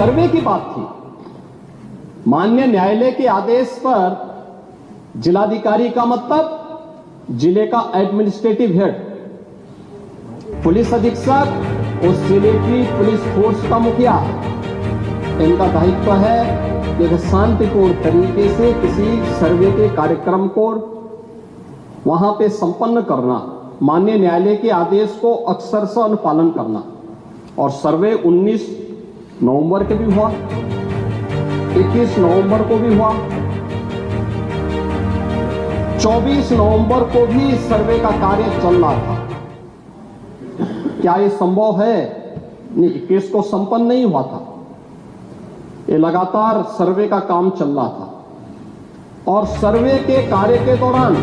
सर्वे की बात थी। माननीय न्यायालय के आदेश पर जिलाधिकारी का मतलब जिले का एडमिनिस्ट्रेटिव हेड, पुलिस अधीक्षक, उस जिले की पुलिस फोर्स का मुखिया, इनका दायित्व है कि शांतिपूर्ण तरीके से किसी सर्वे के कार्यक्रम को वहां पे संपन्न करना, माननीय न्यायालय के आदेश को अक्षरशः अनुपालन करना। और सर्वे 19 नवंबर के भी हुआ, 21 नवंबर को भी हुआ, 24 नवंबर को भी सर्वे का कार्य चल रहा था। क्या यह संभव है? नहीं, 21 को संपन्न नहीं हुआ था। ये लगातार सर्वे का काम चल रहा था और सर्वे के कार्य के दौरान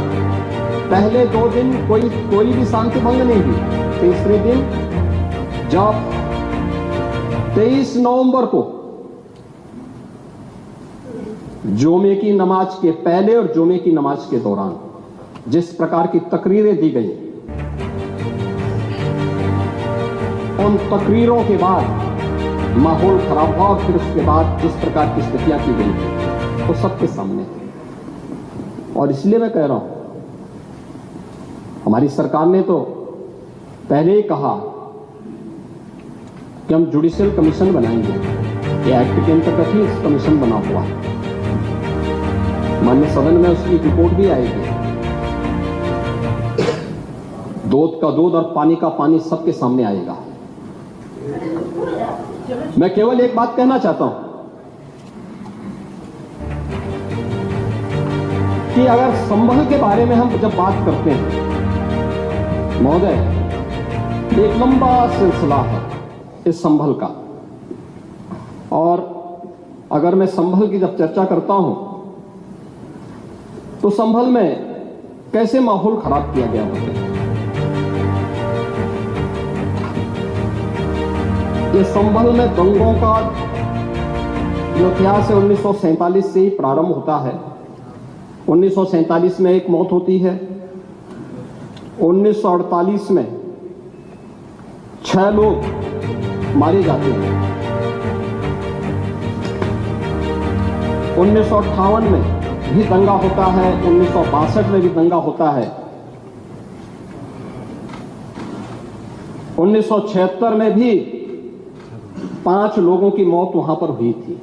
पहले 2 दिन कोई भी शांति भंग नहीं हुई। तीसरे दिन जब 23 नवंबर को जुमे की नमाज के पहले और जुमे की नमाज के दौरान जिस प्रकार की तकरीरें दी गई, उन तकरीरों के बाद माहौल खराब हुआ और फिर उसके बाद जिस प्रकार की स्थितियां की गई वो सबके सामने थी। और इसलिए मैं कह रहा हूं, हमारी सरकार ने तो पहले ही कहा कि हम जुडिशियल कमीशन बनाएंगे। ये एक्ट के अंतर्गत ही इस कमीशन बना हुआ है। माननीय सदन में उसकी रिपोर्ट भी आएगी। दूध का दूध और पानी का पानी सबके सामने आएगा। मैं केवल एक बात कहना चाहता हूं कि अगर संभल के बारे में हम जब बात करते हैं महोदय, एक लंबा सिलसिला है इस संभल का। और अगर मैं संभल की जब चर्चा करता हूं तो संभल में कैसे माहौल खराब किया गया होता। ये संभल में दंगों का जो इतिहास है 1947 से ही प्रारंभ होता है। 1947 में एक मौत होती है, 1948 में 6 लोग मारे जाते हैं, 1958 में भी दंगा होता है, 1962 में भी दंगा होता है, 1976 में भी 5 लोगों की मौत वहां पर हुई थी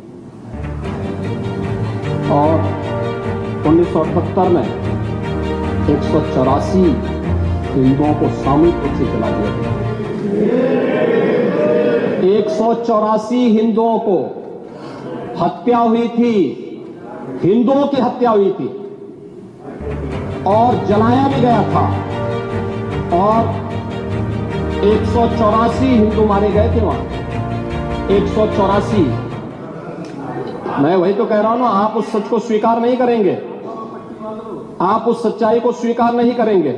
और 1978 में 184 हिंदुओं को सामूहिक रूप से जला दिया गया। 184 हिंदुओं को हत्या हुई थी, हिंदुओं की हत्या हुई थी और जलाया भी गया था और 184 हिंदू मारे गए थे वहां। 184। मैं वही तो कह रहा हूं ना, आप उस सच को स्वीकार नहीं करेंगे, आप उस सच्चाई को स्वीकार नहीं करेंगे।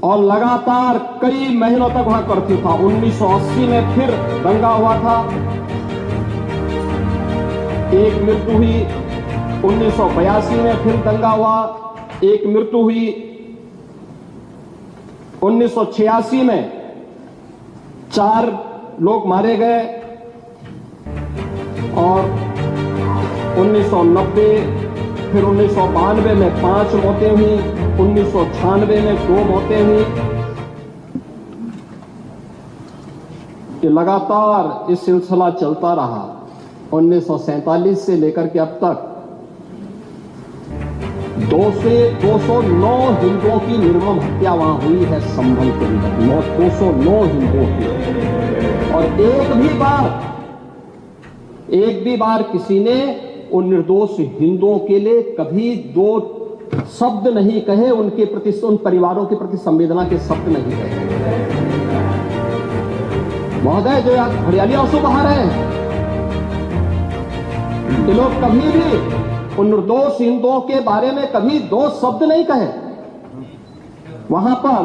और लगातार कई महीनों तक वहां कर्फ्यू था। 1980 में फिर दंगा हुआ था, एक मृत्यु हुई। 1982 में फिर दंगा हुआ, एक मृत्यु हुई। 1986 में 4 लोग मारे गए और 1990 फिर 1992 में 5 मौतें हुई, 1996 में 2 मौतें हुई। ये लगातार इस सिलसिला चलता रहा। 1947 से लेकर के अब तक 209 हिंदुओं की निर्मम हत्या वहां हुई है संभल के अंदर। 209 हिंदुओं की। और एक भी बार किसी ने उन निर्दोष हिंदुओं के लिए कभी 2 शब्द नहीं कहे, उनके प्रति, उन परिवारों के प्रति संवेदना के शब्द नहीं कहे। महोदय, जो आज हरियाली आंसू बहा रहे हैं, ये लोग कभी भी उन निर्दोष हिंदुओं के बारे में कभी 2 शब्द नहीं कहे। वहां पर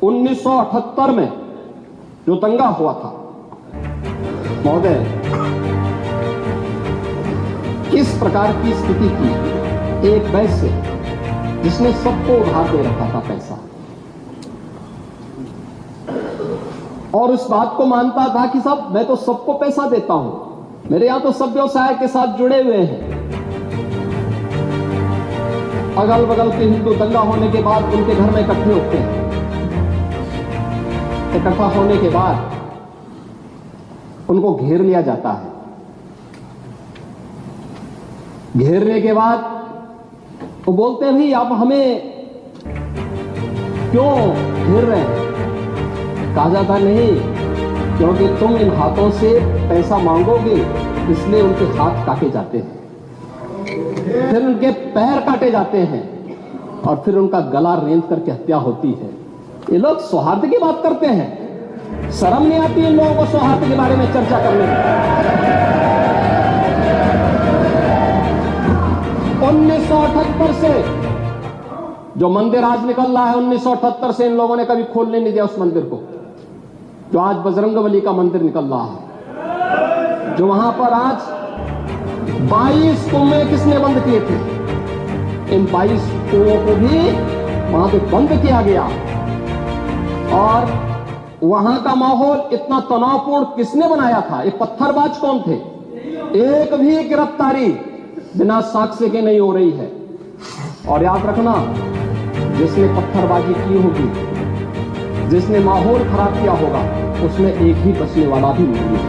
1978 में जो दंगा हुआ था महोदय, किस प्रकार की स्थिति थी। एक वैश्य जिसने सबको उधार दे रखा था पैसा और उस बात को मानता था कि साहब मैं तो सबको पैसा देता हूं, मेरे यहां तो सब व्यवसाय के साथ जुड़े हुए हैं। अगल बगल के हिंदू दंगा होने के बाद उनके घर में इकट्ठे होते हैं। इकट्ठा होने के बाद उनको घेर लिया जाता है। घेरने के बाद वो बोलते हैं, भाई आप हमें क्यों घेर रहे हैं? कहा जाता नहीं, क्योंकि तुम इन हाथों से पैसा मांगोगे, इसलिए उनके हाथ काटे जाते हैं, फिर उनके पैर काटे जाते हैं और फिर उनका गला रेंद करके हत्या होती है। ये लोग सौहार्द की बात करते हैं। शर्म नहीं आती इन लोगों को सौहार्द के बारे में चर्चा करने में। 1978 से जो मंदिर आज निकल रहा है, 1978 से इन लोगों ने कभी खोलने नहीं दिया उस मंदिर को, जो आज बजरंगबली का मंदिर निकल रहा है, जो वहां पर आज 22 कुएं किसने बंद किए थे? इन 22 कुओं को भी वहां पे बंद किया गया। और वहां का माहौल इतना तनावपूर्ण किसने बनाया था? ये पत्थरबाज कौन थे? एक भी गिरफ्तारी बिना साक्ष्य के नहीं हो रही है। और याद रखना, जिसने पत्थरबाजी की होगी, जिसने माहौल खराब किया होगा, उसमें एक भी बचने वाला भी नहीं है।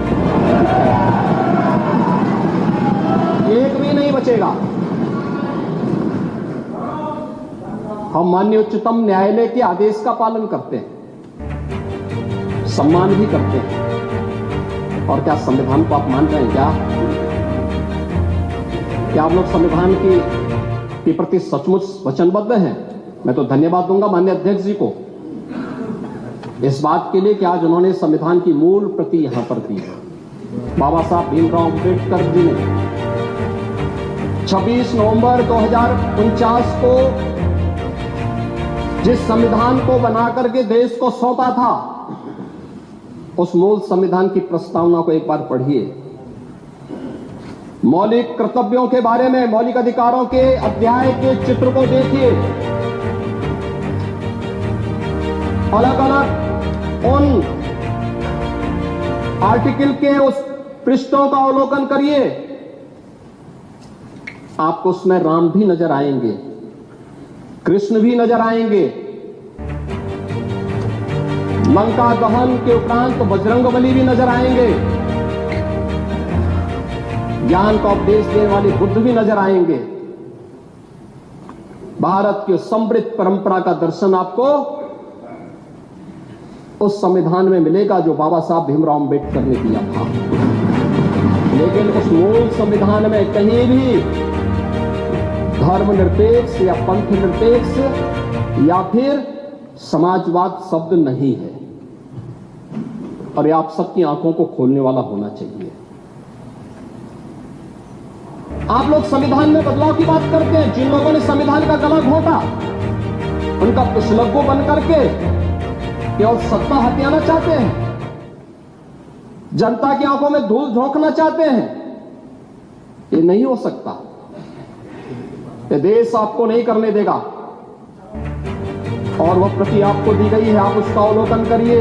एक भी नहीं बचेगा। हम माननीय उच्चतम न्यायालय के आदेश का पालन करते हैं, सम्मान भी करते हैं। और क्या संविधान को आप मान रहे हैं? क्या आप लोग संविधान के प्रति सचमुच वचनबद्ध हैं? मैं तो धन्यवाद दूंगा माननीय अध्यक्ष जी को इस बात के लिए कि आज उन्होंने संविधान की मूल प्रति यहां पर दी। बाबा साहब भीमराव अम्बेडकर जी ने 26 नवंबर 2049 को जिस संविधान को बनाकर के देश को सौंपा था, उस मूल संविधान की प्रस्तावना को एक बार पढ़िए। मौलिक कर्तव्यों के बारे में, मौलिक अधिकारों के अध्याय के चित्र को देखिए। अलग अलग उन आर्टिकल के उस पृष्ठों का अवलोकन करिए। आपको उसमें राम भी नजर आएंगे, कृष्ण भी नजर आएंगे। लंका दहन के उपरांत बजरंगबली भी नजर आएंगे। ज्ञान का उपदेश देने वाले बुद्ध भी नजर आएंगे। भारत की समृद्ध परंपरा का दर्शन आपको उस संविधान में मिलेगा जो बाबा साहब भीमराव अम्बेडकर ने दिया था। लेकिन उस मूल संविधान में कहीं भी धर्मनिरपेक्ष या पंथ निरपेक्ष या फिर समाजवाद शब्द नहीं है। और ये आप सबकी आंखों को खोलने वाला होना चाहिए। आप लोग संविधान में बदलाव की बात करते हैं। जिन लोगों ने संविधान का गला घोटा, उनका पिछलग्गू बन करके केवल सत्ता हथियाना चाहते हैं, जनता की आंखों में धूल झोंकना चाहते हैं। ये नहीं हो सकता। ये देश आपको नहीं करने देगा। और वह प्रति आपको दी गई है, आप उसका अवलोकन करिए।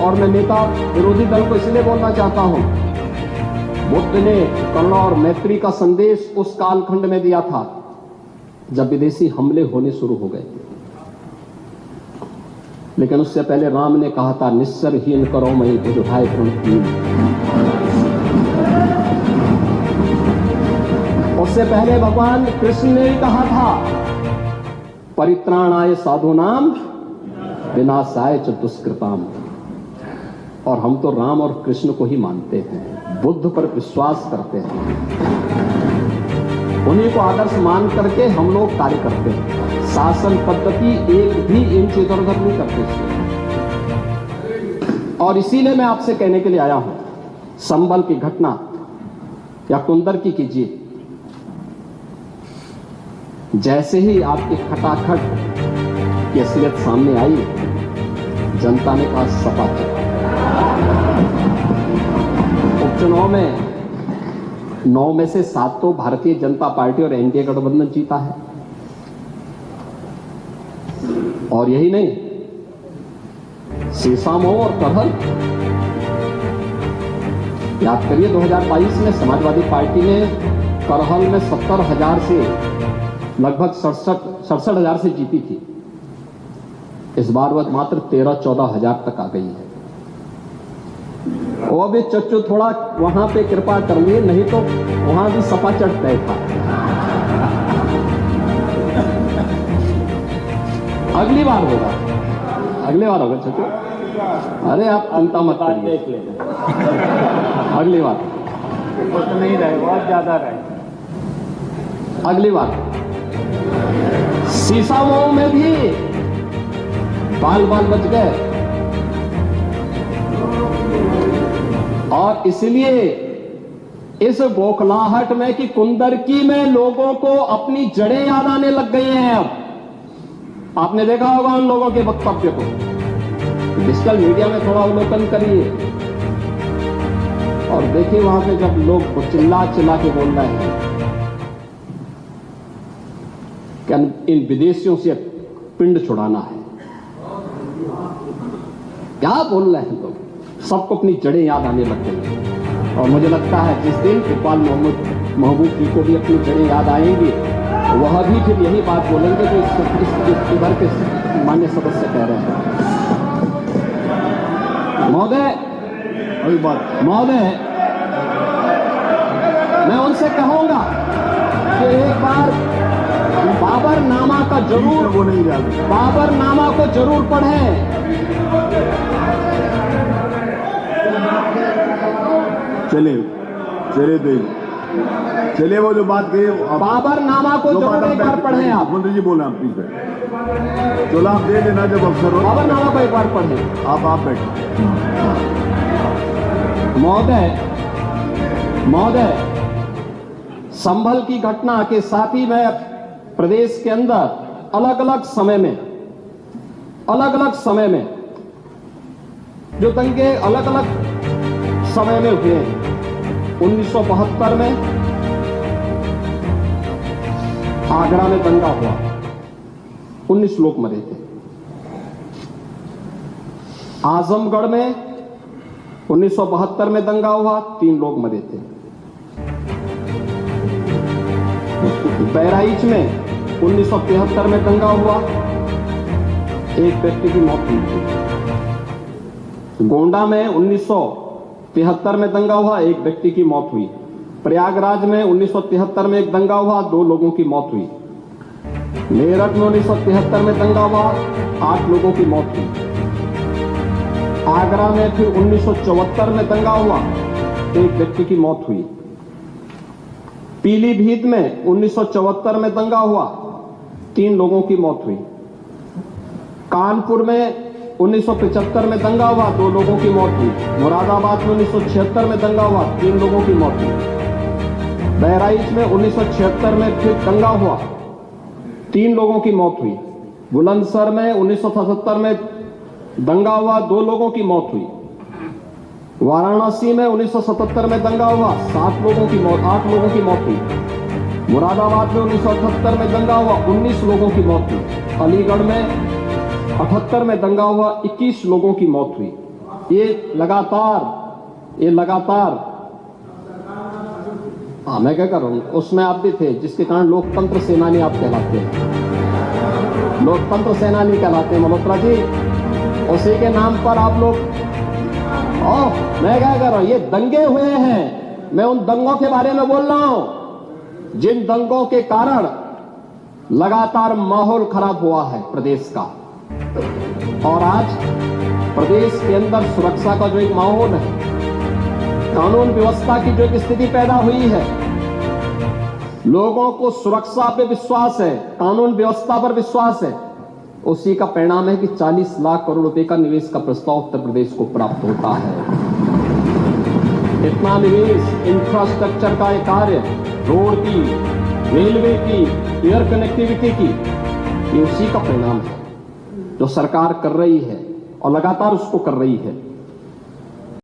और मैं नेता विरोधी दल को इसलिए बोलना चाहता हूं, बुद्ध ने करुणा और मैत्री का संदेश उस कालखंड में दिया था जब विदेशी हमले होने शुरू हो गए थे। लेकिन उससे पहले राम ने कहा था, निस्सरहीन करो मई भुज उठाए प्रणकीन। उससे पहले भगवान कृष्ण ने कहा था, परित्राणाय साधूनाम विनाशाय च दुष्कृताम। और हम तो राम और कृष्ण को ही मानते हैं, बुद्ध पर विश्वास करते हैं, उन्हीं को आदर्श मान करके हम लोग कार्य करते हैं। शासन पद्धति एक भी इंच इधर उधर नहीं करते। और इसीलिए मैं आपसे कहने के लिए आया हूं, संबल की घटना या कुंदर की कीजिए, जैसे ही आपकी खटाखट की असलियत सामने आई, जनता ने कहा सपा चला। उपचुनाव में 9 में से 7 तो भारतीय जनता पार्टी और एनडीए गठबंधन जीता है। और यही नहीं, सीसामऊ और करहल याद करिए 2022 में समाजवादी पार्टी ने करहल में 70,000 से लगभग 67,000 से जीती थी। इस बार वह मात्र 13-14 हजार तक आ गई है। वो भी चच्चू थोड़ा वहां पे कृपा कर लिए, नहीं तो वहां भी सपा चढ़ तय था। अगली बार होगा, अगली बार होगा चच्चू। अरे आप चिंता मत करिए, अगली बार कुछ नहीं रहे, बहुत ज्यादा रहे। अगली बार सीसामऊ में भी बाल बच गए, और इसलिए इस बौखलाहट में कि कुंदरकी में लोगों को अपनी जड़ें याद आने लग गई हैं। अब आपने देखा होगा उन लोगों के वक्तव्य को, डिजिटल मीडिया में थोड़ा अवलोकन करिए और देखिए वहां पे जब लोग चिल्ला के बोल रहे हैं कि इन विदेशियों से पिंड छुड़ाना है, क्या बोल रहे हैं लोग, सबको अपनी जड़ें याद आने लग गई। और मुझे लगता है जिस दिन इकबाल महबूब जी को भी अपनी जड़ें याद आएंगी, वह भी फिर यही बात बोलेंगे जो इधर के मान्य सदस्य कह रहे हैं। महोदय, मैं उनसे कहूंगा कि एक बार बाबरनामा का जरूर, बाबरनामा को जरूर पढ़ें। चलिए वो जो बात कही, बाबरनामा को जरूर एक बार पढ़ें। आप मंत्री जी बोले, आप प्लीज चलो आप दे देना जब अवसर हो, बाबरनामा को एक बार पढ़ें। आप बैठे। महोदय, संभल की घटना के साथ ही मैं प्रदेश के अंदर अलग अलग समय में जो दंगे अलग अलग समय में हुए हैं। 1972 में आगरा में दंगा हुआ, 19 लोग मरे थे। आजमगढ़ में 1972 में दंगा हुआ, 3 लोग मरे थे। बहराइच में 1973 में दंगा हुआ, 1 व्यक्ति की मौत हुई थी। गोंडा में 1973 में दंगा हुआ, 1 व्यक्ति की मौत हुई। प्रयागराज में 1973 में एक दंगा हुआ, 2 लोगों की मौत हुई। मेरठ में 1973 में दंगा हुआ, 8 लोगों की मौत हुई। आगरा में फिर 1974 में दंगा हुआ, 1 व्यक्ति की मौत हुई। पीलीभीत में 1974 में दंगा हुआ, 3 लोगों की मौत हुई। कानपुर में 1975 में दंगा हुआ, 2 लोगों की मौत हुई। मुरादाबाद में 1976 में दंगा हुआ, 3 लोगों की मौत हुई। बहराइच में 1976 में फिर दंगा हुआ, 3 लोगों की मौत हुई। बुलंदशहर में 1977 में दंगा हुआ, 2 लोगों की मौत हुई। वाराणसी में 1977 में दंगा हुआ, 8 लोगों की मौत हुई। मुरादाबाद में 1978 में दंगा हुआ, 19 लोगों की मौत हुई। अलीगढ़ में 78 में दंगा हुआ, 21 लोगों की मौत हुई। ये लगातार मैं क्या कर रहा हूं, उसमें आप भी थे, जिसके कारण लोकतंत्र सेनानी आप कहलाते हैं, लोकतंत्र सेनानी कहलाते हैं मल्होत्रा जी। उसी के नाम पर आप लोग, मैं क्या कर रहा हूं, ये दंगे हुए हैं, मैं उन दंगों के बारे में बोल रहा हूं जिन दंगों के कारण लगातार माहौल खराब हुआ है प्रदेश का। और आज प्रदेश के अंदर सुरक्षा का जो एक माहौल है, कानून व्यवस्था की जो एक स्थिति पैदा हुई है, लोगों को सुरक्षा पे विश्वास है, कानून व्यवस्था पर विश्वास है, उसी का परिणाम है कि 40 लाख करोड़ रुपए का निवेश का प्रस्ताव उत्तर प्रदेश को प्राप्त होता है। इतना निवेश इंफ्रास्ट्रक्चर का एक कार्य, रोड की, रेलवे की, एयर कनेक्टिविटी की, ये उसी का परिणाम है जो सरकार कर रही है और लगातार उसको कर रही है।